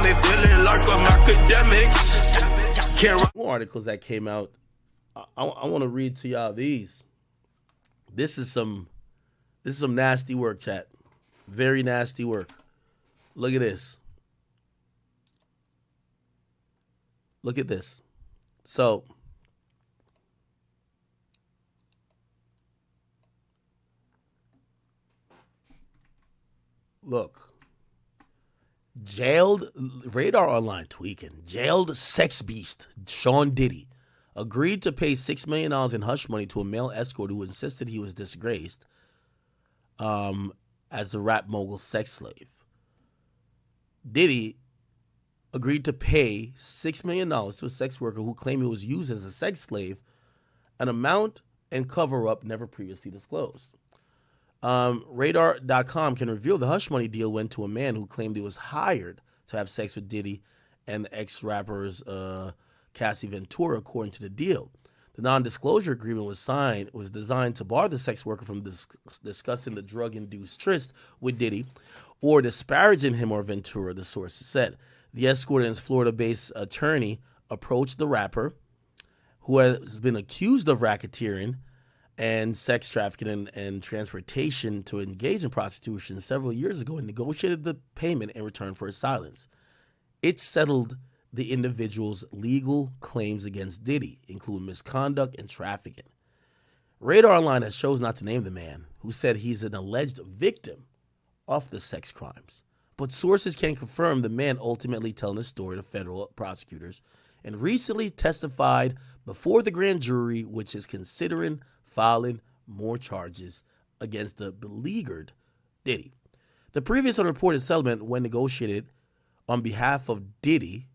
me feeling like I'm Akademiks. More articles that came out. I want to read to y'all these. This is some nasty work, chat. Very nasty work. Look at this. Look at this. So, look. Jailed, Radar Online tweaking, jailed sex beast Sean Diddy agreed to pay $6 million in hush money to a male escort who insisted he was disgraced as the rap mogul's sex slave. Diddy agreed to pay $6 million to a sex worker who claimed he was used as a sex slave, an amount and cover-up never previously disclosed. Radar.com can reveal the hush money deal went to a man who claimed he was hired to have sex with Diddy and the ex-rappers Cassie Ventura, according to the deal. The non-disclosure agreement was designed to bar the sex worker from discussing the drug-induced tryst with Diddy or disparaging him or Ventura, the sources said. The escort and his Florida-based attorney approached the rapper, who has been accused of racketeering and sex trafficking and transportation to engage in prostitution several years ago and negotiated the payment in return for his silence. It settled the individual's legal claims against Diddy, including misconduct and trafficking. Radar Online has chosen not to name the man, who said he's an alleged victim of the sex crimes. But sources can confirm the man ultimately telling his story to federal prosecutors and recently testified before the grand jury, which is considering filing more charges against the beleaguered Diddy. The previous unreported settlement was negotiated on behalf of Diddy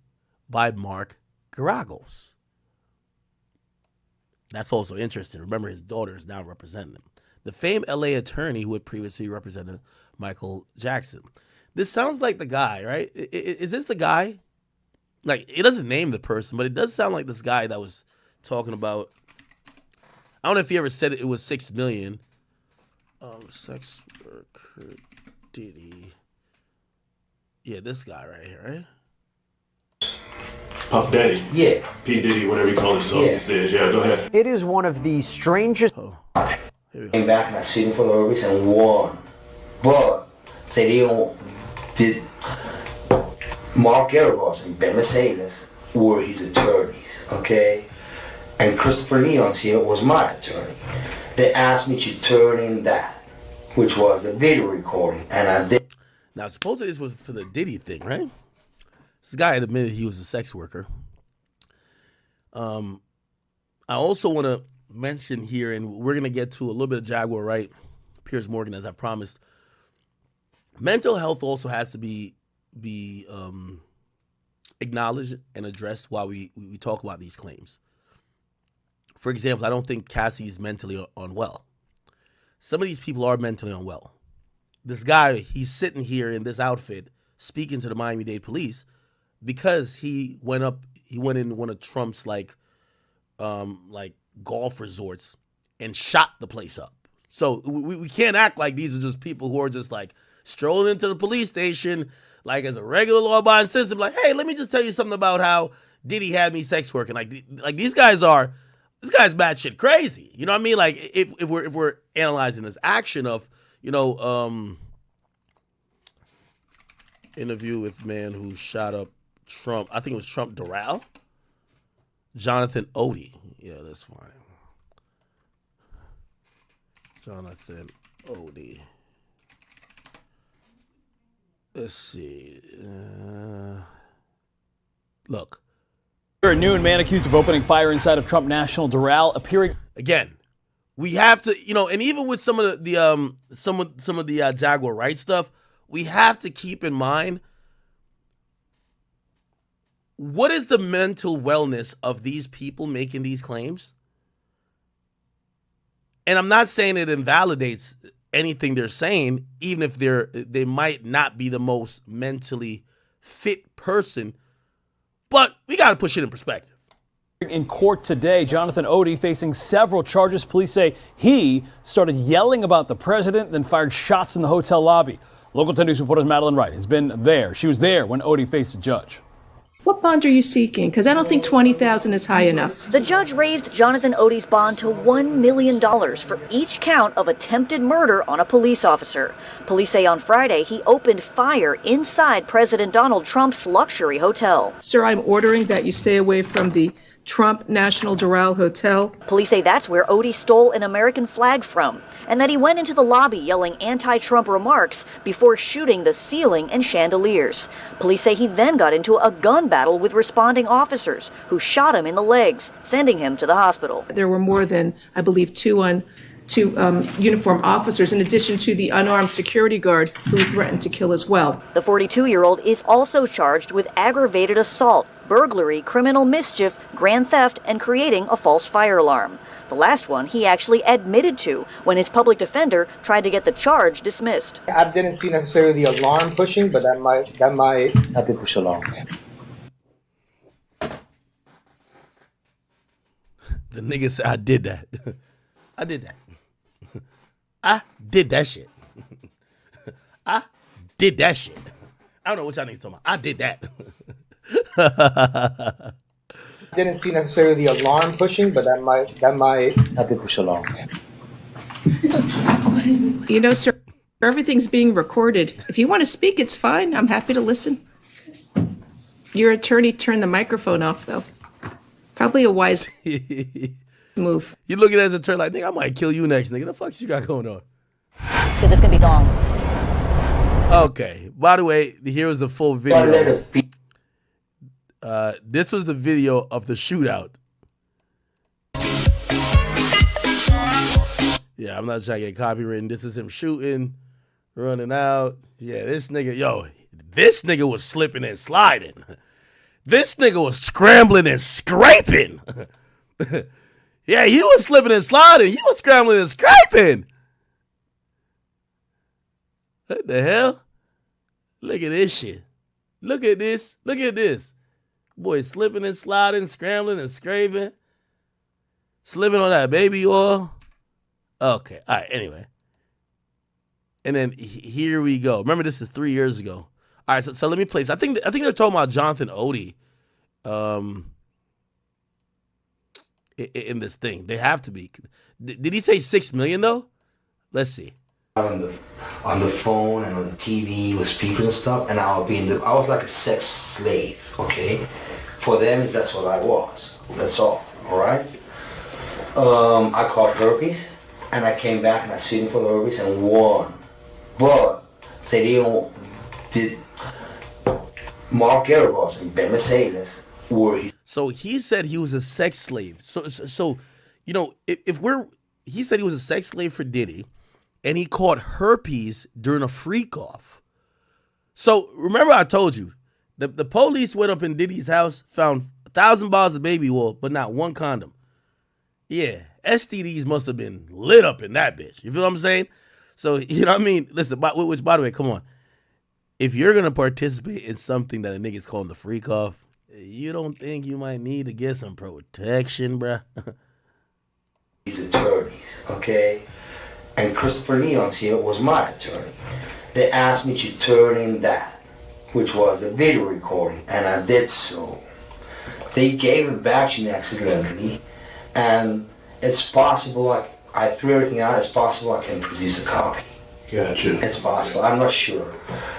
by Mark Garagos. That's also interesting. Remember, his daughter is now representing him. The famed LA attorney who had previously represented Michael Jackson. This sounds like the guy, right? Is this the guy? Like, it doesn't name the person, but it does sound like this guy that was talking about. I don't know if he ever said it was $6 million. Sex worker Diddy. Yeah, this guy right here, right? Puff Daddy. Yeah. P. Diddy, whatever you call himself these days. Yeah, go ahead. It is one of the strangest. Came back and I seen him for the Olympics and won. But they did Mark Garagos and Ben Mercedes were his attorneys, okay? And Christopher Leon's here was my attorney. They asked me to turn in that, which was the video recording, and I did. Now, supposedly this was for the Diddy thing, right? This guy had admitted he was a sex worker. I also want to mention here, and we're going to get to a little bit of Jaguar Wright, Piers Morgan, as I promised. Mental health also has to be acknowledged and addressed while we talk about these claims. For example, I don't think Cassie's mentally unwell. Some of these people are mentally unwell. This guy, he's sitting here in this outfit speaking to the Miami-Dade police because he went in one of Trump's like golf resorts and shot the place up. So we can't act like these are just people who are just like strolling into the police station like as a regular law-abiding citizen, like, hey, let me just tell you something about how Diddy had me sex working. Like these guys are. This guy's batshit crazy. You know what I mean? Like if we're analyzing this action of, interview with man who shot up Trump. I think it was Trump Doral. Jonathan Odie. Yeah, that's fine. Jonathan Odie. Let's see. Look. Here at noon, man accused of opening fire inside of Trump National Doral appearing again. We have to, and even with some of the Jaguar Wright stuff, we have to keep in mind what is the mental wellness of these people making these claims. And I'm not saying it invalidates anything they're saying, even if they might not be the most mentally fit person. But we got to push it in perspective. In court today, Jonathan Odie facing several charges. Police say he started yelling about the president, then fired shots in the hotel lobby. Local 10 News reporter Madeline Wright has been there. She was there when Odie faced a judge. What bond are you seeking? Because I don't think $20,000 is high enough. The judge raised Jonathan Odie's bond to $1 million for each count of attempted murder on a police officer. Police say on Friday he opened fire inside President Donald Trump's luxury hotel. Sir, I'm ordering that you stay away from the Trump National Doral Hotel. Police say that's where Odie stole an American flag from, and that he went into the lobby yelling anti-Trump remarks before shooting the ceiling and chandeliers. Police say he then got into a gun battle with responding officers who shot him in the legs, sending him to the hospital. There were more than, I believe, two uniformed officers, in addition to the unarmed security guard who threatened to kill as well. The 42-year-old is also charged with aggravated assault, burglary, criminal mischief, grand theft, and creating a false fire alarm. The last one he actually admitted to when his public defender tried to get the charge dismissed. I didn't see necessarily the alarm pushing, but that might have to push alarm. The nigga said, I did that. I did that. I did that shit. I did that shit. I don't know what y'all niggas talking about. I did that. Didn't see necessarily the alarm pushing, but that might have to push alarm. You know, sir, everything's being recorded. If you want to speak, it's fine. I'm happy to listen. Your attorney turned the microphone off, though. Probably a wise move. You looking at his attorney like, nigga, I might kill you next, nigga. The fuck you got going on? Because it's going to be long. Okay. By the way, here was the full video. This was the video of the shootout. Yeah, I'm not trying to get copywritten. This is him shooting, running out. Yeah, this nigga was slipping and sliding. This nigga was scrambling and scraping. Yeah, he was slipping and sliding. He was scrambling and scraping. What the hell? Look at this shit. Look at this. Look at this. Boy, slipping and sliding, scrambling and scraping. Slipping on that baby oil. Okay, all right, anyway. And then here we go. Remember, this is 3 years ago. All right, so let me place. I think they're talking about Jonathan Odie in this thing. They have to be. Did he say 6 million though? Let's see. On the phone and on the TV with speakers and stuff, and I was like a sex slave, okay? For them, that's what I was. That's all right? I caught herpes, and I came back and I sued for the herpes and won. But they did Mark Garagos and Ben Mercedes were his. So he said he was a sex slave. So you know, he said he was a sex slave for Diddy, and he caught herpes during a freak off. So remember I told you, the police went up in Diddy's house, found 1,000 bottles of baby oil, but not one condom. Yeah, STDs must have been lit up in that bitch. You feel what I'm saying? So, you know what I mean? Listen, which, by the way, come on. If you're going to participate in something that a nigga's calling the freak off, you don't think you might need to get some protection, bruh? These attorneys, okay? And Christopher Leon's here was my attorney. They asked me to turn in that, which was the video recording, and I did so. They gave it back to me accidentally, and it's possible, I threw everything out, it's possible I can produce a copy. Gotcha. It's possible, I'm not sure.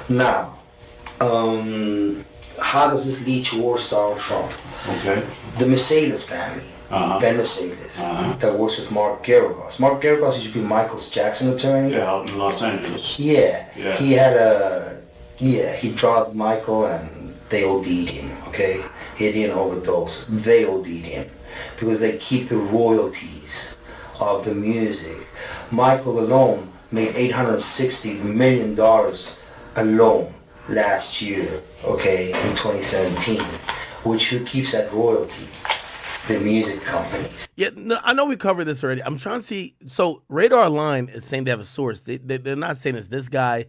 Now, how does this lead towards Donald Trump? Okay. The Mercedes family, Ben Mercedes, that works with Mark Garagos. Mark Garagos used to be Michael Jackson's attorney. Yeah, out in Los Angeles. Yeah. Yeah. He drugged Michael and they OD'd him, okay? He didn't overdose. They OD'd him because they keep the royalties of the music. Michael alone made $860 million alone last year, okay, in 2017, which who keeps that royalty? The music companies. Yeah, no, I know we covered this already. I'm trying to see. So Radar Line is saying they have a source. They're not saying it's this guy.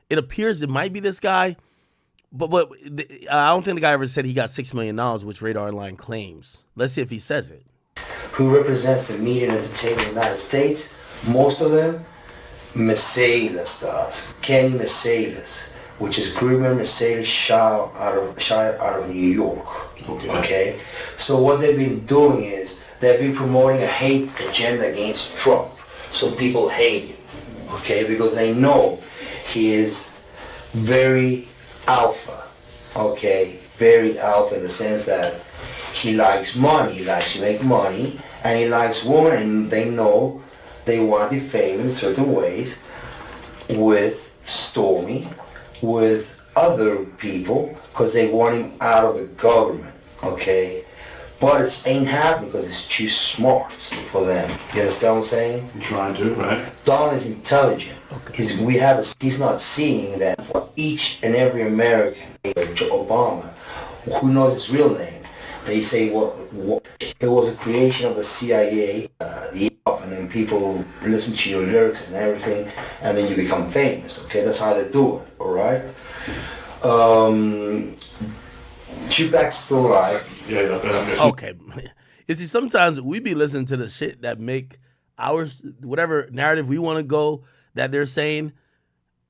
It appears it might be this guy, but I don't think the guy ever said he got $6 million, which Radar Line claims. Let's see if he says it. Who represents the media and entertainment in the United States? Most of them Mercedes does. Kenny Mercedes, which is Gruber Mercedes Shire out of New York. Okay? So what they've been doing is they've been promoting a hate agenda against Trump. So people hate him. Okay? Because they know he is very alpha. Okay? Very alpha in the sense that he likes money, he likes to make money, and he likes women, and they know they want to defame him in certain ways with Stormy, with other people, because they want him out of the government, okay? But it ain't happening because it's too smart for them. You understand what I'm saying? I'm trying to, right? Don is intelligent. He's not seeing that for each and every American, Obama, who knows his real name, they say what it was a creation of the CIA, and then people listen to your lyrics and everything, and then you become famous. Okay, that's how they do it. All right. Tupac's still alive. Yeah. Okay. You see, sometimes we be listening to the shit that make ours, whatever narrative we want to go that they're saying,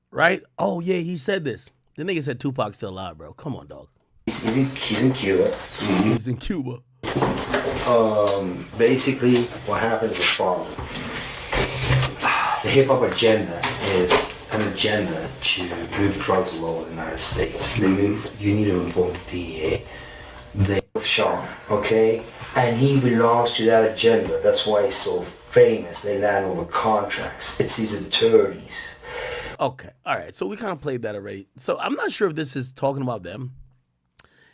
right? Oh, yeah, he said this. The nigga said Tupac's still alive, bro. Come on, dog. He's in Cuba. He's in Cuba. Basically, what happens is following. The hip-hop agenda is an agenda to move drugs all over the United States. You need to involve the DEA. They Sean, okay? And he belongs to that agenda. That's why he's so famous. They land all the contracts. It's his attorneys. Okay, all right. So we kind of played that already. So I'm not sure if this is talking about them.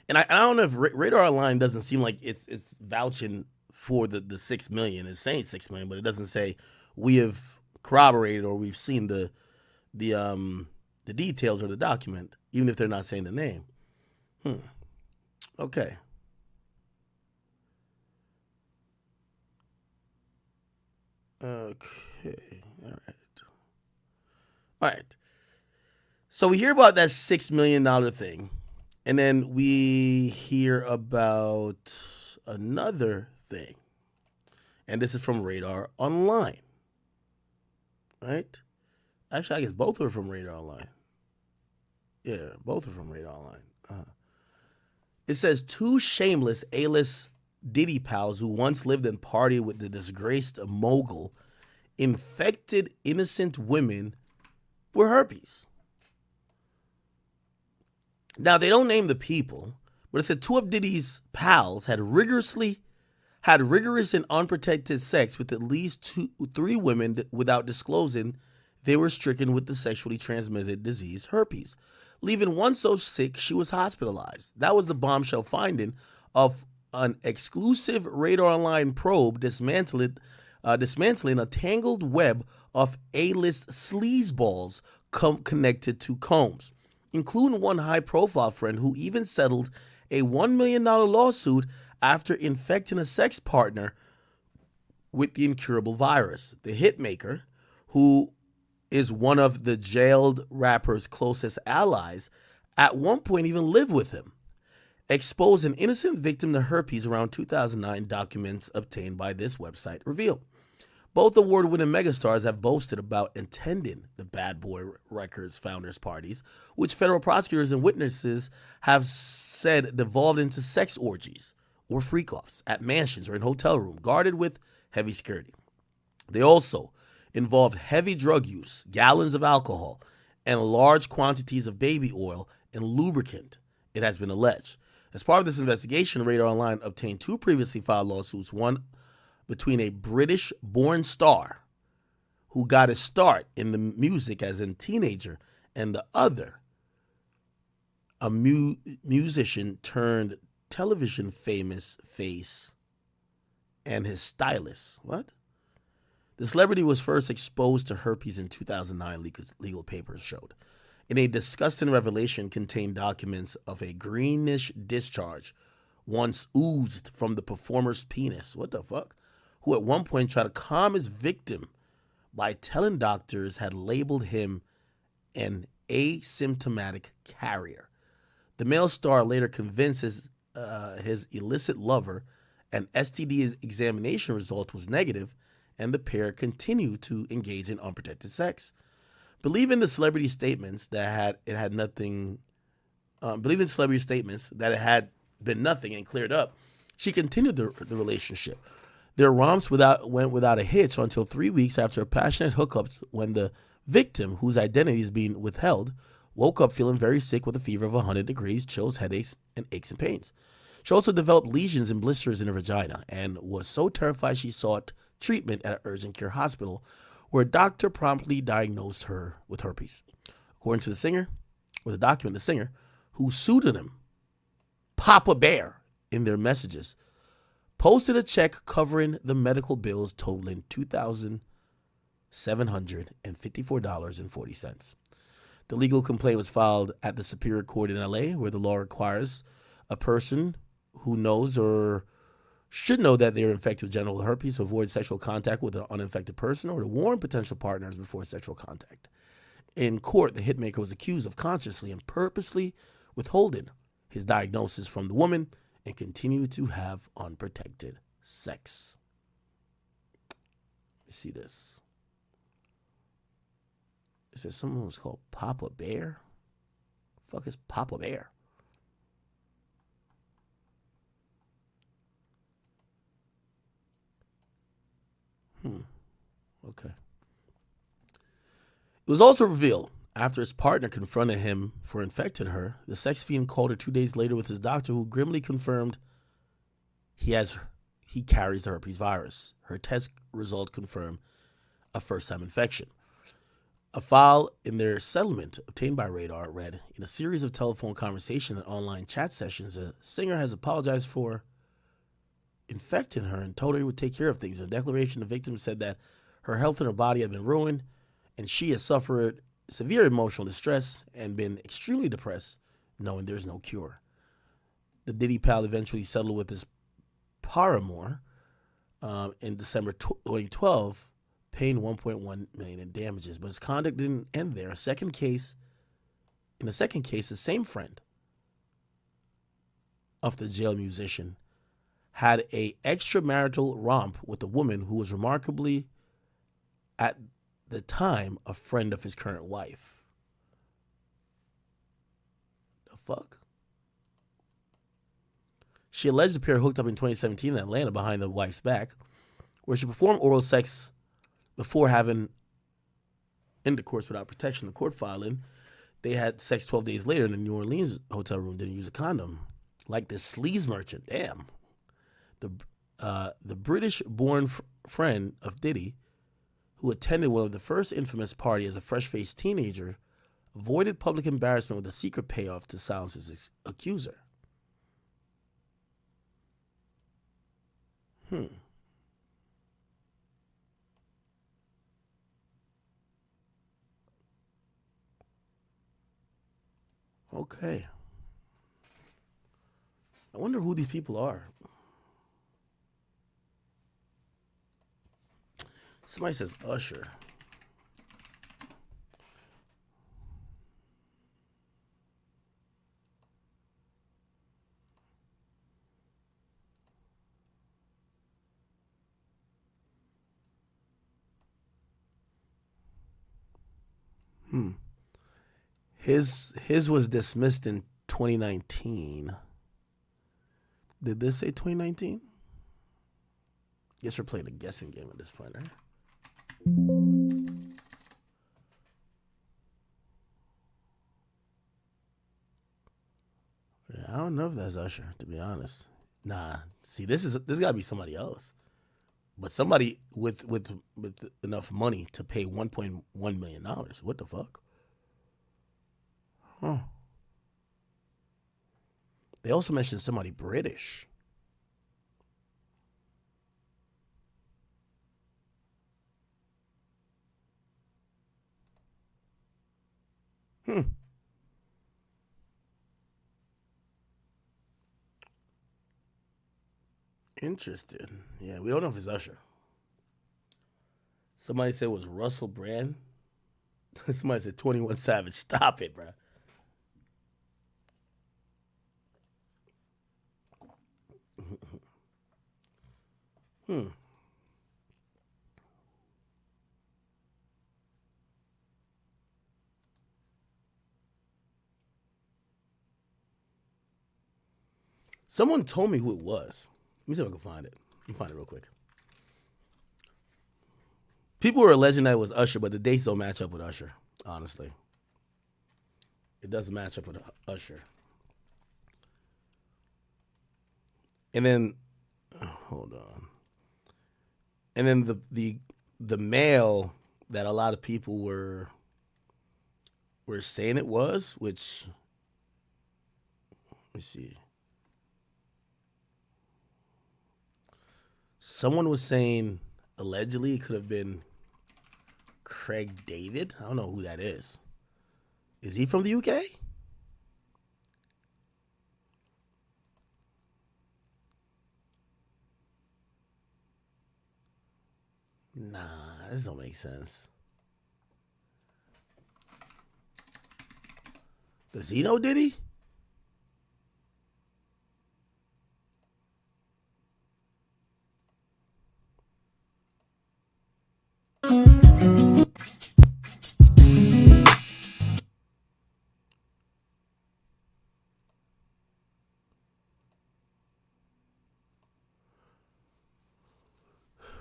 And I don't know if Radar Online doesn't seem like it's vouching for the 6 million. It's saying 6 million, but it doesn't say we have corroborated or we've seen the details or the document, even if they're not saying the name. Okay. Okay. All right. So we hear about that $6 million thing. And then we hear about another thing. And this is from Radar Online. Right? Actually, I guess both are from Radar Online. Yeah, both are from Radar Online. It says 2 shameless A-list Diddy pals who once lived and partied with the disgraced mogul infected innocent women with herpes. Now, they don't name the people, but it said 2 of Diddy's pals had rigorous and unprotected sex with at least 3 women without disclosing they were stricken with the sexually transmitted disease herpes, leaving one so sick she was hospitalized. That was the bombshell finding of an exclusive Radar Online probe dismantling a tangled web of A-list sleazeballs connected to Combs, including one high-profile friend who even settled a $1 million lawsuit after infecting a sex partner with the incurable virus. The hitmaker, who is one of the jailed rapper's closest allies, at one point even lived with him, exposed an innocent victim to herpes around 2009, documents obtained by this website reveal. Both award-winning megastars have boasted about attending the Bad Boy Records founders' parties, which federal prosecutors and witnesses have said devolved into sex orgies or freak-offs at mansions or in hotel rooms guarded with heavy security. They also involved heavy drug use, gallons of alcohol, and large quantities of baby oil and lubricant, it has been alleged. As part of this investigation, Radar Online obtained 2 previously filed lawsuits, one between a British-born star who got his start in the music as a teenager and the other, a musician turned television famous face and his stylist. What? The celebrity was first exposed to herpes in 2009, legal papers showed. In a disgusting revelation contained documents of a greenish discharge once oozed from the performer's penis. What the fuck? Who at one point tried to calm his victim by telling doctors had labeled him an asymptomatic carrier. The male star later convinces his illicit lover an STD examination result was negative and the pair continued to engage in unprotected sex. Believing the celebrity statements that it had been nothing and cleared up, she continued the relationship. Their romps went without a hitch until 3 weeks after a passionate hookup when the victim, whose identity is being withheld, woke up feeling very sick with a fever of 100 degrees, chills, headaches, and aches and pains. She also developed lesions and blisters in her vagina and was so terrified she sought treatment at an urgent care hospital where a doctor promptly diagnosed her with herpes. According to the singer, whose pseudonym, Papa Bear, in their messages, posted a check covering the medical bills totaling $2,754.40. The legal complaint was filed at the Superior Court in LA, where the law requires a person who knows or should know that they are infected with genital herpes to avoid sexual contact with an uninfected person or to warn potential partners before sexual contact. In court, the hitmaker was accused of consciously and purposely withholding his diagnosis from the woman and continued to have unprotected sex. Let me see this. It says someone was called Papa Bear. Fuck is Papa Bear? Okay. It was also revealed after his partner confronted him for infecting her, the sex fiend called her 2 days later with his doctor, who grimly confirmed he carries the herpes virus. Her test result confirmed a first-time infection. A file in their settlement obtained by Radar read, in a series of telephone conversations and online chat sessions, the singer has apologized for infecting her and told her he would take care of things. In a declaration, the victim said that her health and her body had been ruined, and she has suffered severe emotional distress and been extremely depressed, knowing there's no cure. The Diddy pal eventually settled with his paramour in December 2012, paying $1.1 million in damages. But his conduct didn't end there. In the second case, the same friend of the jail musician had a extramarital romp with a woman who was remarkably, at the time, a friend of his current wife. The fuck? She alleged the pair hooked up in 2017 in Atlanta behind the wife's back, where she performed oral sex before having intercourse without protection. The court filing, they had sex 12 days later in the New Orleans hotel room, didn't use a condom. Like this sleaze merchant, damn. The British-born friend of Diddy, who attended one of the first infamous party as a fresh-faced teenager, avoided public embarrassment with a secret payoff to silence his accuser. Okay. I wonder who these people are. Somebody says Usher. His was dismissed in 2019. Did this say 2019? Guess we're playing a guessing game at this point, right? Yeah, I don't know if that's Usher, to be honest. Nah, see, this gotta be somebody else, but somebody with enough money to pay $1.1 million. What the fuck? Huh. They also mentioned somebody British. Interesting. Yeah, we don't know if it's Usher. Somebody said it was Russell Brand. Somebody said 21 Savage. Stop it, bro. Someone told me who it was. Let me see if I can find it. Let me find it real quick. People were alleging that it was Usher, but the dates don't match up with Usher, honestly. It doesn't match up with Usher. And then, hold on. And then the male that a lot of people were saying it was, which, let me see. Someone was saying allegedly it could have been Craig David. I don't know who that is. Is he from the UK? Nah, this don't make sense. Does he know Diddy?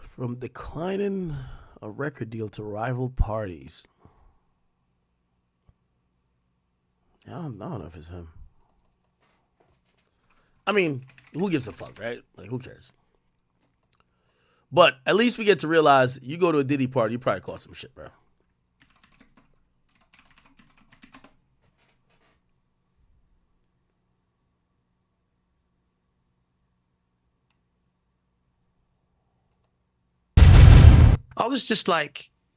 From declining a record deal to rival parties. I don't know if it's him. I mean, who gives a fuck, right? Like, who cares? But at least we get to realize you go to a Diddy party, you probably caught some shit, bro. I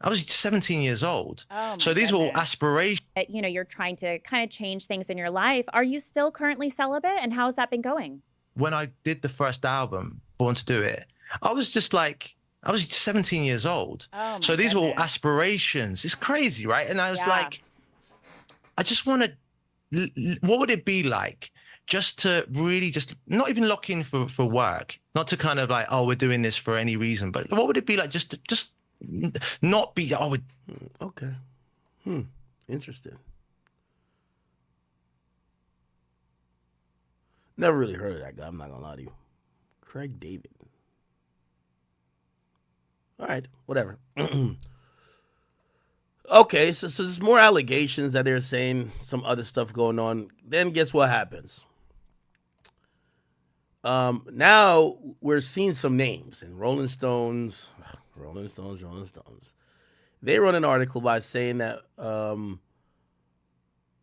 was 17 years old. Oh my so these were all goodness. aspirations. You know, you're trying to kind of change things in your life. Are you still currently celibate? And how's that been going? When I did the first album, Born to Do It, I was 17 years old. Oh my so these were all goodness. aspirations. It's crazy, right? And I was Yeah. like, I just want to, what would it be like just to really just not even lock in for work, not to kind of like, oh, we're doing this for any reason, but what would it be like just not be, oh, okay. Interesting. Never really heard of that guy, I'm not gonna lie to you. Craig David. All right, whatever. Okay, so there's more allegations that they're saying some other stuff going on. Then guess what happens? Now we're seeing some names in Rolling Stones. They run an article by saying that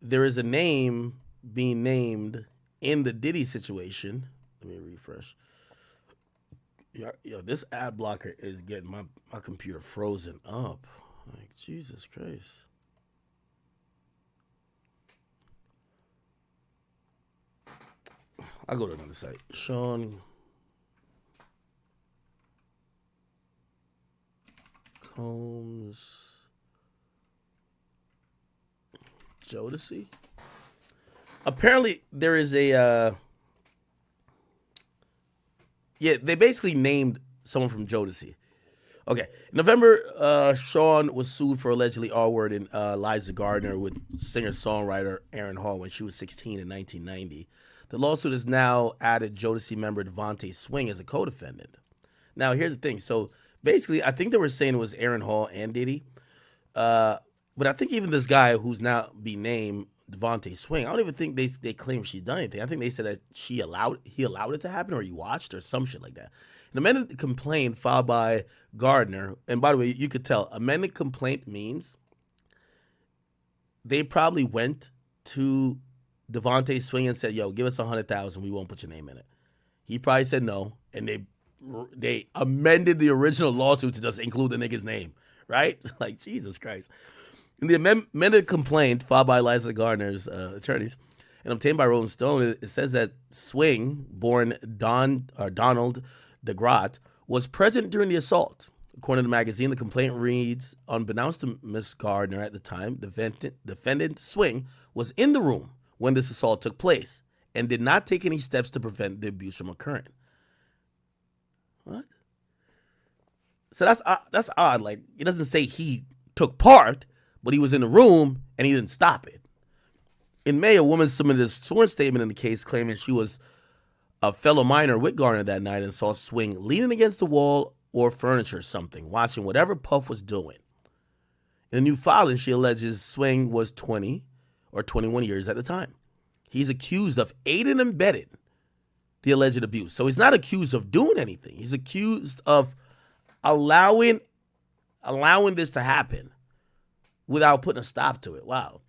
there is a name being named in the Diddy situation. Let me refresh. Yo, this ad blocker is getting my computer frozen up. Like, Jesus Christ. I'll go to another site. Sean Combs Jodeci. Apparently there is a they basically named someone from Jodeci. Okay. In November, Sean was sued for allegedly R-wording Liza Gardner with singer-songwriter Aaron Hall when she was 16 in 1990. The lawsuit has now added Jodeci member Devonte Swing as a co-defendant. Now, here's the thing. So, basically, I think they were saying it was Aaron Hall and Diddy. But I think even this guy who's now being named Devonte Swing, I don't even think they claim she's done anything. I think they said that he allowed it to happen, or he watched, or some shit like that. An amended complaint filed by Gardner, and by the way, you could tell amended complaint means they probably went to Devonte Swing and said, "Yo, give us $100,000. We won't put your name in it." He probably said no, and they amended the original lawsuit to just include the nigga's name, right? Like, Jesus Christ. In the amended complaint filed by Liza Gardner's attorneys and obtained by Rolling Stone, it says that Swing, born Donald DeGrot, was present during the assault. According to the magazine, the complaint reads, unbeknownst to Miss Gardner at the time, defendant Swing was in the room when this assault took place and did not take any steps to prevent the abuse from occurring. What? So that's odd. Like, it doesn't say he took part, but he was in the room and he didn't stop it. In May, a woman submitted a sworn statement in the case claiming she was a fellow minor with Garner that night and saw Swing leaning against the wall or furniture or something, watching whatever Puff was doing. In a new filing, she alleges Swing was 20 or 21 years at the time. He's accused of aiding and abetting the alleged abuse. So he's not accused of doing anything. He's accused of allowing this to happen without putting a stop to it. Wow.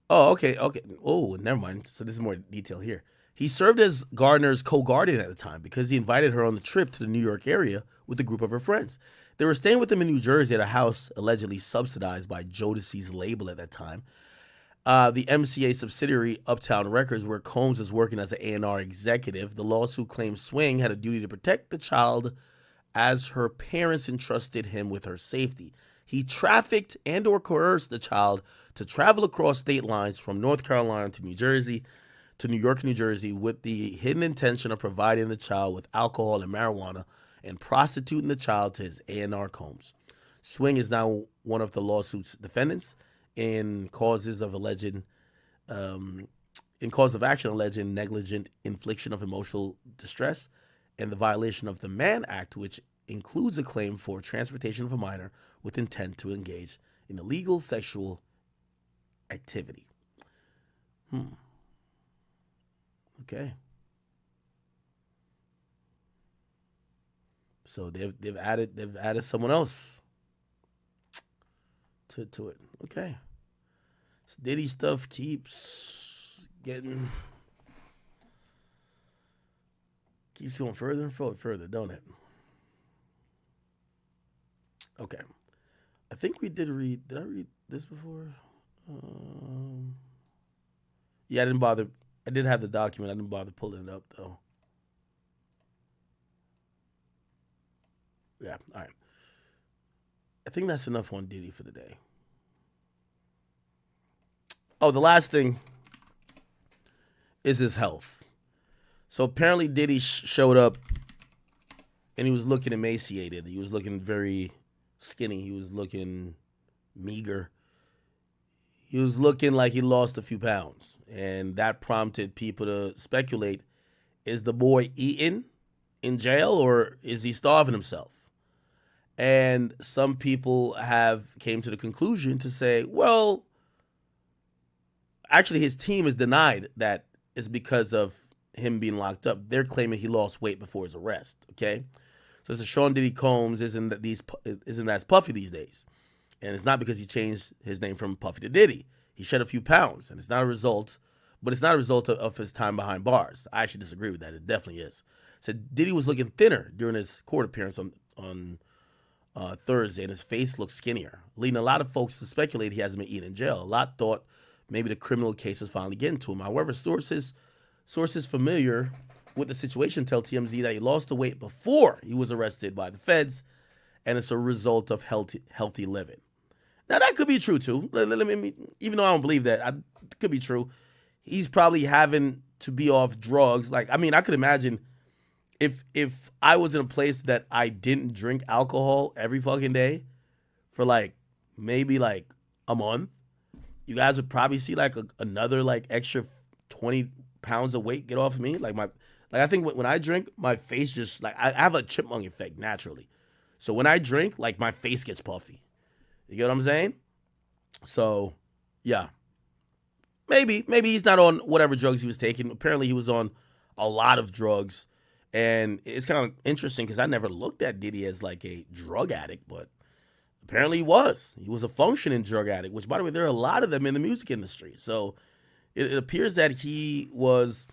Oh, okay. Oh, never mind. So this is more detail here. He served as Gardner's co-guardian at the time because he invited her on the trip to the New York area with a group of her friends. They were staying with him in New Jersey at a house allegedly subsidized by Jodeci's label at that time. The MCA subsidiary Uptown Records, where Combs was working as an A&R executive. The lawsuit claims Swing had a duty to protect the child as her parents entrusted him with her safety. He trafficked and or coerced the child to travel across state lines from North Carolina to New Jersey, to New York, New Jersey, with the hidden intention of providing the child with alcohol and marijuana and prostituting the child to his A&R Combs. Swing is now one of the lawsuit's defendants in cause of action alleging negligent infliction of emotional distress and the violation of the Mann Act, which includes a claim for transportation of a minor with intent to engage in illegal sexual activity. Okay. So they've added someone else to it. Okay. This Diddy stuff keeps going further and further, don't it? Okay. I think we did I read this before? Yeah, I didn't bother. I did have the document. I didn't bother pulling it up, though. Yeah, all right. I think that's enough on Diddy for today. Oh, the last thing is his health. So apparently Diddy showed up and he was looking emaciated. He was looking very skinny. He was looking meager. He was looking like he lost a few pounds. And that prompted people to speculate, is the boy eating in jail or is he starving himself? And some people have came to the conclusion to say, well, actually his team has denied that it's because of him being locked up. They're claiming he lost weight before his arrest, okay? So it's a Sean Diddy Combs isn't as puffy these days. And it's not because he changed his name from Puffy to Diddy. He shed a few pounds, and it's not a result of his time behind bars. I actually disagree with that. It definitely is. So Diddy was looking thinner during his court appearance on Thursday, and his face looked skinnier, leading a lot of folks to speculate he hasn't been eating in jail. A lot thought maybe the criminal case was finally getting to him. However, sources familiar with the situation tell TMZ that he lost the weight before he was arrested by the feds, and it's a result of healthy living. Now, that could be true, too. Even though I don't believe that, it could be true. He's probably having to be off drugs. I could imagine if I was in a place that I didn't drink alcohol every fucking day for maybe a month, you guys would probably see another extra 20 pounds of weight get off of me. I think when I drink, my face just I have a chipmunk effect naturally. So when I drink, my face gets puffy. You get what I'm saying? So, yeah. Maybe he's not on whatever drugs he was taking. Apparently he was on a lot of drugs. And it's kind of interesting because I never looked at Diddy as a drug addict, but apparently he was. He was a functioning drug addict, which, by the way, there are a lot of them in the music industry. So it appears that he was,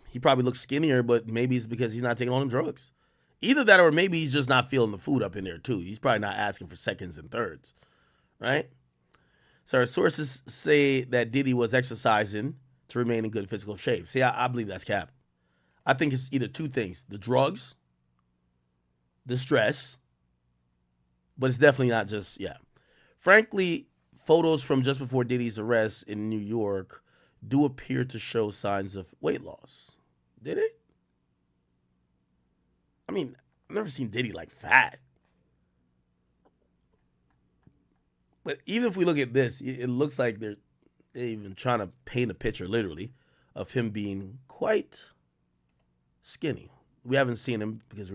he probably looks skinnier, but maybe it's because he's not taking all them drugs. Either that or maybe he's just not feeling the food up in there, too. He's probably not asking for seconds and thirds, right? So our sources say that Diddy was exercising to remain in good physical shape. See, I believe that's cap. I think it's either two things: the drugs, the stress, but it's definitely not just, Frankly, photos from just before Diddy's arrest in New York do appear to show signs of weight loss. Did it? I've never seen Diddy fat. But even if we look at this, it looks like even trying to paint a picture, literally, of him being quite skinny. We haven't seen him because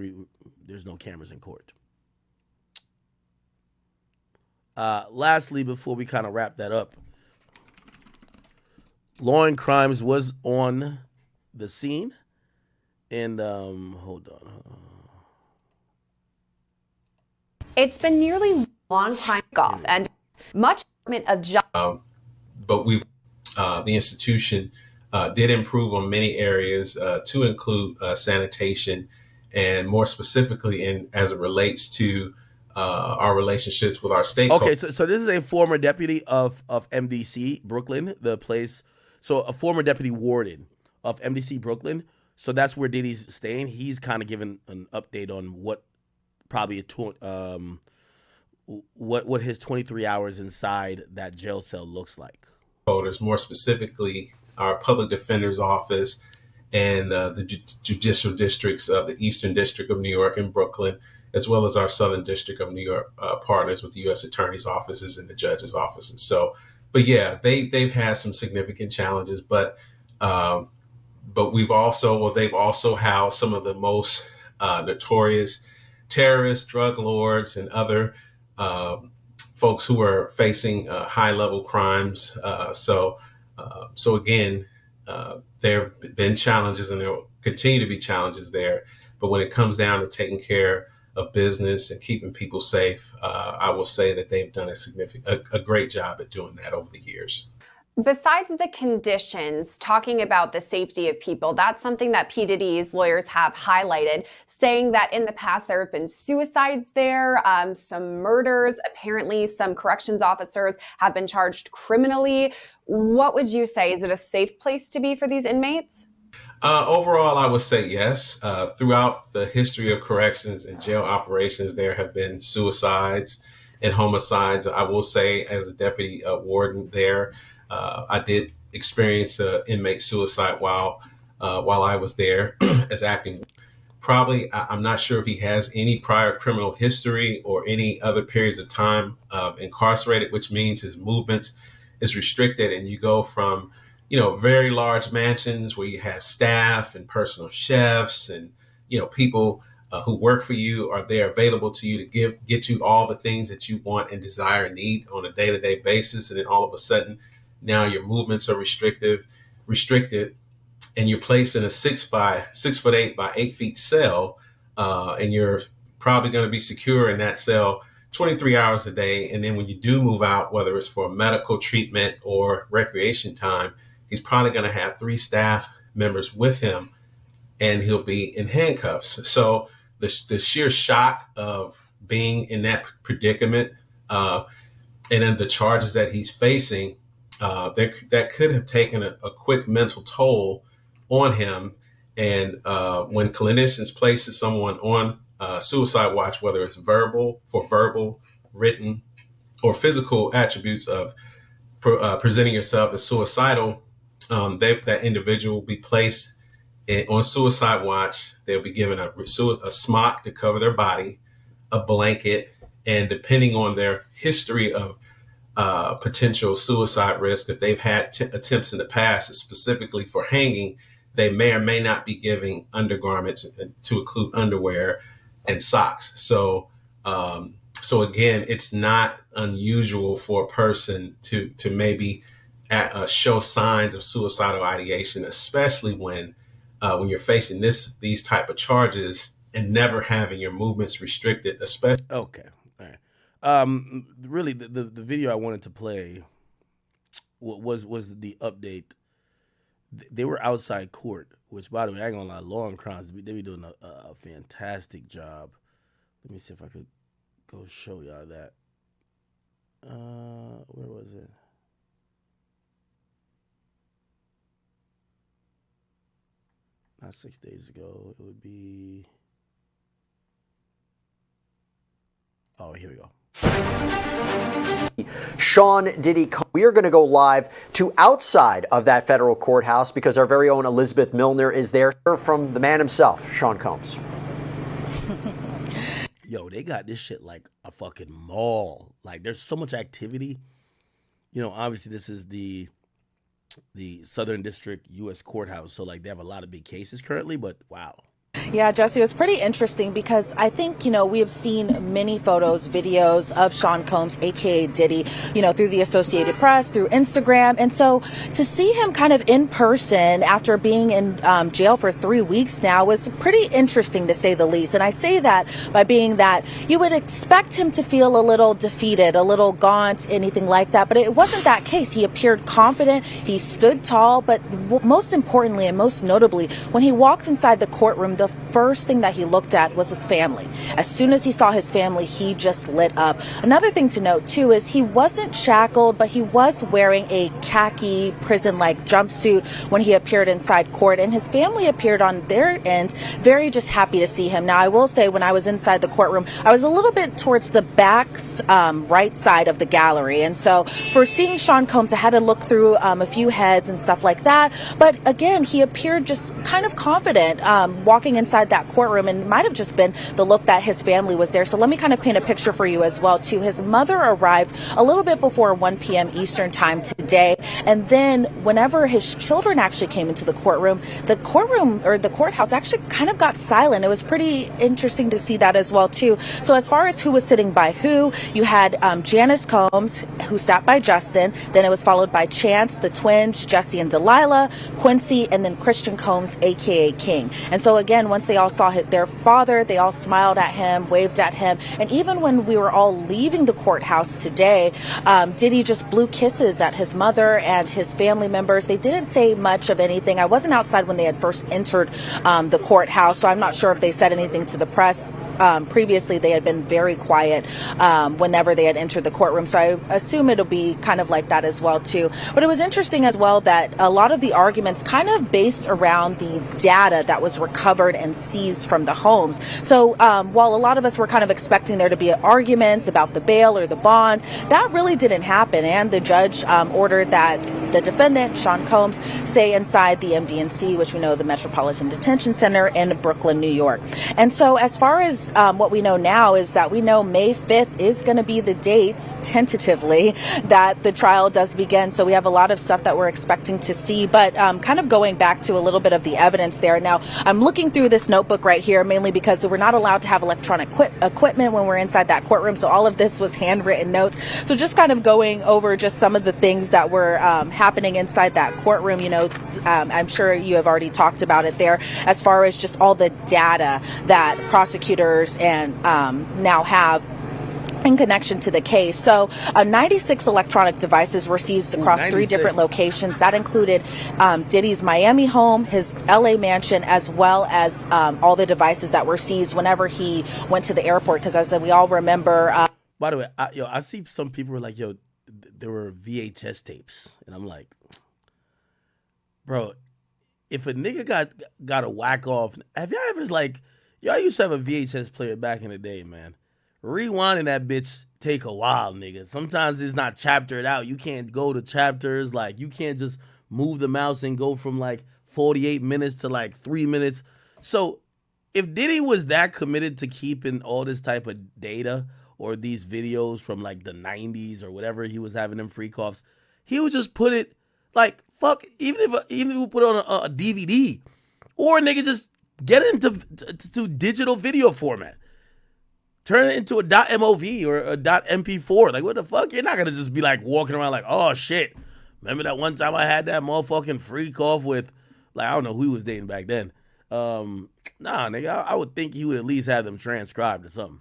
there's no cameras in court. Lastly, before we kind of wrap that up, Law and Crimes was on the scene, and hold on. It's been nearly long time off, and much of job. But the institution did improve on many areas to include sanitation, and more specifically, as it relates to our relationships with our state. Okay, so this is a former deputy of MDC Brooklyn, the place. So a former deputy warden of MDC Brooklyn. So that's where Diddy's staying. He's kind of given an update on what probably what his 23 hours inside that jail cell looks like. More specifically, our public defender's office and the judicial districts of the Eastern District of New York and Brooklyn, as well as our Southern District of New York partners with the U.S. Attorney's offices and the judges' offices. So, but yeah, they've had some significant challenges, but they've also housed some of the most notorious terrorists, drug lords, and other folks who are facing high-level crimes. So again, there have been challenges, and there will continue to be challenges there. But when it comes down to taking care of business and keeping people safe, I will say that they've done a great job at doing that over the years. Besides the conditions, talking about the safety of people, that's something that P. Diddy's lawyers have highlighted, saying that in the past there have been suicides there, some murders, apparently some corrections officers have been charged criminally. What would you say? Is it a safe place to be for these inmates? Overall, I would say yes. Throughout the history of corrections and jail operations, there have been suicides and homicides. I will say, as a deputy warden there, I did experience inmate suicide while I was there as acting. Probably, I'm not sure if he has any prior criminal history or any other periods of time incarcerated, which means his movements is restricted, and you go from very large mansions where you have staff and personal chefs and people who work for you are there available to you to get you all the things that you want and desire and need on a day-to-day basis, and then all of a sudden now your movements are restricted, and you're placed in a 6'8" by 8 feet cell, and you're probably going to be secure in that cell 23 hours a day. And then when you do move out, whether it's for medical treatment or recreation time, he's probably going to have 3 staff members with him, and he'll be in handcuffs. So the sheer shock of being in that predicament, and then the charges that he's facing, that could have taken a quick mental toll on him. And when clinicians place someone on suicide watch, whether it's verbal, written, or physical attributes of presenting yourself as suicidal, that individual will be placed on suicide watch. They'll be given a smock to cover their body, a blanket, and depending on their history of potential suicide risk, if they've had attempts in the past, specifically for hanging, they may or may not be giving undergarments to include underwear and socks. So again, it's not unusual for a person to maybe show signs of suicidal ideation, especially when you're facing these type of charges and never having your movements restricted, especially. Okay. All right. Really, the video I wanted to play was the update. They were outside court, which, by the way, I ain't gonna lie, Law and Crimes, they be doing a fantastic job. Let me see if I could go show y'all that. Where was it? Not 6 days ago. It would be. Oh, here we go. Sean Diddy, we are going to go live to outside of that federal courthouse because our very own Elizabeth Milner is there from the man himself, Sean Combs. Yo, they got this shit like a fucking mall. Like, there's so much activity. Obviously this is the the Southern District U.S. Courthouse. So like they have a lot of big cases currently, but wow. Yeah, Jesse, it was pretty interesting because I think, we have seen many photos, videos of Sean Combs, aka Diddy, through the Associated Press, through Instagram. And so to see him kind of in person after being in jail for 3 weeks now was pretty interesting, to say the least. And I say that by being that you would expect him to feel a little defeated, a little gaunt, anything like that. But it wasn't that case. He appeared confident. He stood tall. But most importantly and most notably, when he walked inside the courtroom, the first thing that he looked at was his family. As soon as he saw his family, he just lit up. Another thing to note, too, is he wasn't shackled, but he was wearing a khaki prison-like jumpsuit when he appeared inside court, and his family appeared on their end very just happy to see him. Now, I will say, when I was inside the courtroom, I was a little bit towards the back right side of the gallery, and so for seeing Sean Combs, I had to look through a few heads and stuff like that, but again, he appeared just kind of confident walking inside that courtroom, and it might have just been the look that his family was there. So let me kind of paint a picture for you as well, too. His mother arrived a little bit before 1 p.m. Eastern time today, and then whenever his children actually came into the courtroom or the courthouse actually kind of got silent. It was pretty interesting to see that as well, too. So as far as who was sitting by who, you had Janice Combs, who sat by Justin, then it was followed by Chance, the twins, Jesse and Delilah, Quincy, and then Christian Combs, aka King. And so again, once they all saw their father, they all smiled at him, waved at him. And even when we were all leaving the courthouse today, Diddy just blew kisses at his mother and his family members. They didn't say much of anything. I wasn't outside when they had first entered the courthouse, so I'm not sure if they said anything to the press. Previously, they had been very quiet whenever they had entered the courtroom, so I assume it'll be kind of like that as well, too. But it was interesting as well that a lot of the arguments kind of based around the data that was recovered and seized from the homes. So while a lot of us were kind of expecting there to be arguments about the bail or the bond, that really didn't happen. And the judge ordered that the defendant, Sean Combs, stay inside the MDNC, which we know the Metropolitan Detention Center in Brooklyn, New York. And so as far as what we know now is that we know May 5th is going to be the date, tentatively, that the trial does begin. So we have a lot of stuff that we're expecting to see. But kind of going back to a little bit of the evidence there. Now, I'm looking through this notebook right here, mainly because we're not allowed to have electronic equipment when we're inside that courtroom. So all of this was handwritten notes. So just kind of going over just some of the things that were happening inside that courtroom. I'm sure you have already talked about it there, as far as just all the data that prosecutors and now have in connection to the case. So 96 electronic devices were seized across 3 different locations. That included Diddy's Miami home, his LA mansion, as well as all the devices that were seized whenever he went to the airport. Because as we all remember... By the way, I see some people were like, there were VHS tapes. And I'm like, bro, if a nigga got a whack off, have y'all ever y'all used to have a VHS player back in the day, man. Rewinding that bitch take a while, nigga. Sometimes it's not chaptered out. You can't go to chapters. You can't just move the mouse and go from 48 minutes to 3 minutes. So if Diddy was that committed to keeping all this type of data or these videos from the 90s or whatever he was having them freak offs, he would just put it even if we put it on a DVD, or nigga just get it into digital video format. Turn it into a .mov or a .mp4. What the fuck? You're not going to just be walking around oh shit. Remember that one time I had that motherfucking freak off with, I don't know who he was dating back then. Nah, nigga, I would think he would at least have them transcribed or something.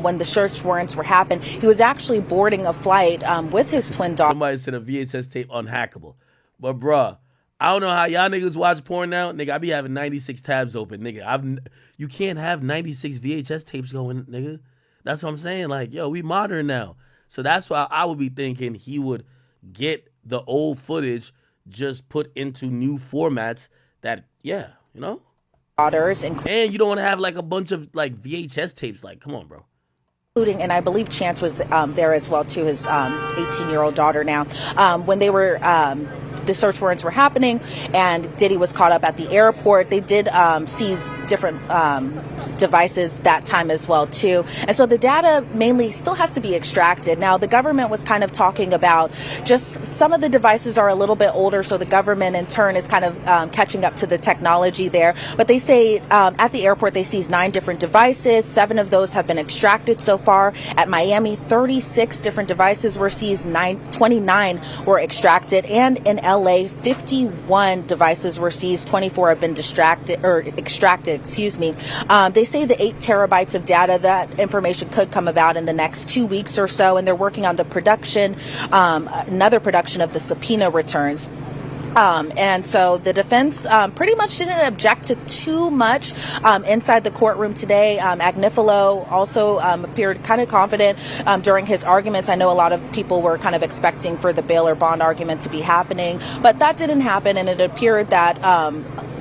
When the search warrants were happening, he was actually boarding a flight with his twin daughter. Somebody said a VHS tape unhackable. But bruh, I don't know how y'all niggas watch porn now. Nigga, I be having 96 tabs open, nigga. You can't have 96 VHS tapes going, nigga. That's what I'm saying. We modern now. So that's why I would be thinking he would get the old footage just put into new formats that, daughters, and you don't want to have a bunch of VHS tapes. Come on, bro. Including, and I believe Chance was there as well too, his 18-year-old daughter now, when they were the search warrants were happening and Diddy was caught up at the airport, they did seize different devices that time as well too. And so the data mainly still has to be extracted. Now the government was kind of talking about just some of the devices are a little bit older, so the government in turn is kind of catching up to the technology there. But they say at the airport they seized 9 different devices. 7 of those have been extracted so far. At Miami, 36 different devices were seized, 29 were extracted, and in LA, 51 devices were seized, 24 have been extracted, They say the 8 terabytes of data, that information could come about in the next 2 weeks or so, and they're working on the production, another production of the subpoena returns. And so the defense pretty much didn't object to too much inside the courtroom today. Agnifilo also appeared kind of confident during his arguments. I know a lot of people were kind of expecting for the bail or bond argument to be happening, but that didn't happen, and it appeared that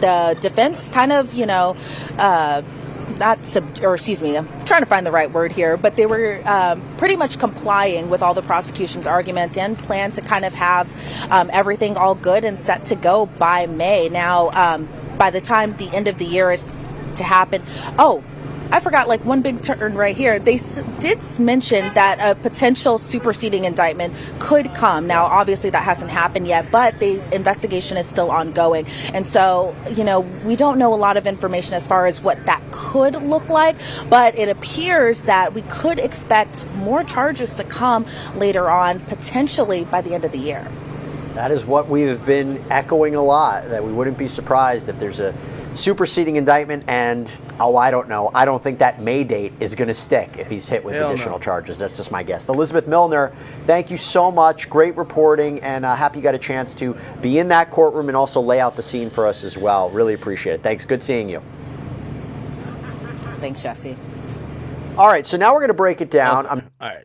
the defense kind of, I'm trying to find the right word here, but they were pretty much complying with all the prosecution's arguments and plan to kind of have everything all good and set to go by May. Now, by the time the end of the year is to happen, I forgot one big turn right here. They did mention that a potential superseding indictment could come. Now, obviously that hasn't happened yet, but the investigation is still ongoing. And so, we don't know a lot of information as far as what that could look like, but it appears that we could expect more charges to come later on, potentially by the end of the year. That is what we've been echoing a lot, that we wouldn't be surprised if there's a superseding indictment, and I don't know. I don't think that May date is going to stick if he's hit with additional charges. That's just my guess. Elizabeth Milner, thank you so much. Great reporting, and happy you got a chance to be in that courtroom and also lay out the scene for us as well. Really appreciate it. Thanks. Good seeing you. Thanks, Jesse. All right, so now we're going to break it down. Okay.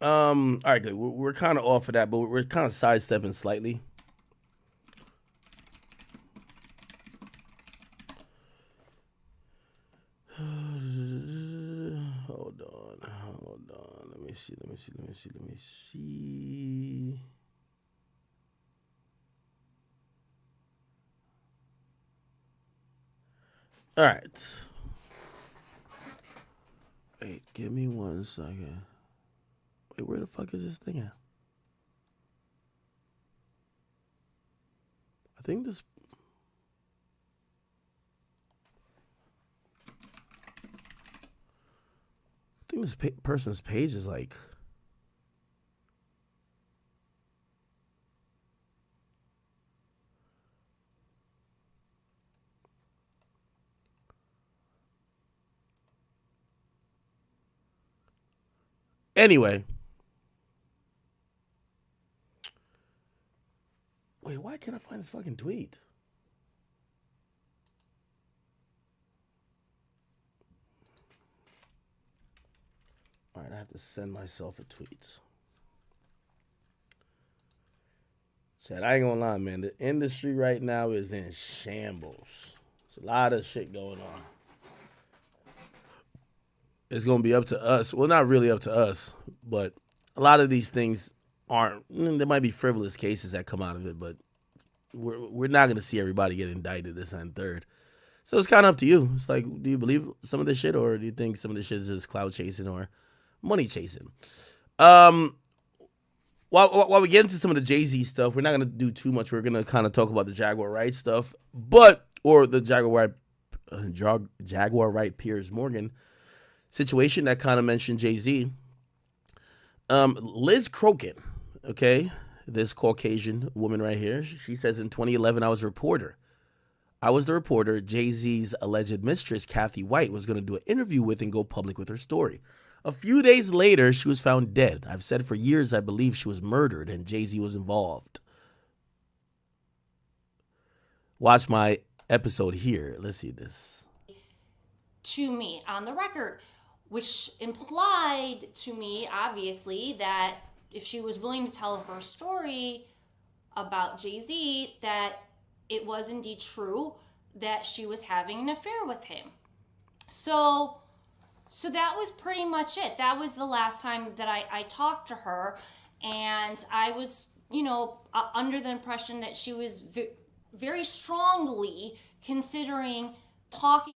All right, good. We're kind of off of that, but we're kind of sidestepping slightly. Hold on. Let me see. All right. Wait, give me 1 second. Wait, where the fuck is this thing at? I think this... this person's page is like... Anyway. Wait, why can't I find this fucking tweet? All right, I have to send myself a tweet. Chad, I ain't gonna lie, man. The industry right now is in shambles. There's a lot of shit going on. It's gonna be up to us. Well, not really up to us, but a lot of these things aren't. There might be frivolous cases that come out of it, but we're not gonna see everybody get indicted this and third. So it's kind of up to you. It's like, do you believe some of this shit, or do you think some of this shit is just cloud chasing or money chasing? While we get into some of the JayZ stuff, we're not gonna do too much. We're gonna kind of talk about the Jaguar Wright stuff, or the Jaguar Wright Piers Morgan situation that kind of mentioned JayZ. Liz Crokin, okay, this Caucasian woman right here, she says in 2011, I was the reporter. JayZ's alleged mistress, Kathy White, was going to do an interview with and go public with her story. A few days later, she was found dead. I've said for years I believe she was murdered and JayZ was involved. Watch my episode here. Let's see this. To me on the record, which implied to me, obviously, that if she was willing to tell her story about JayZ, that it was indeed true that she was having an affair with him. So that was pretty much it. That was the last time that I talked to her, and I was, under the impression that she was very strongly considering talking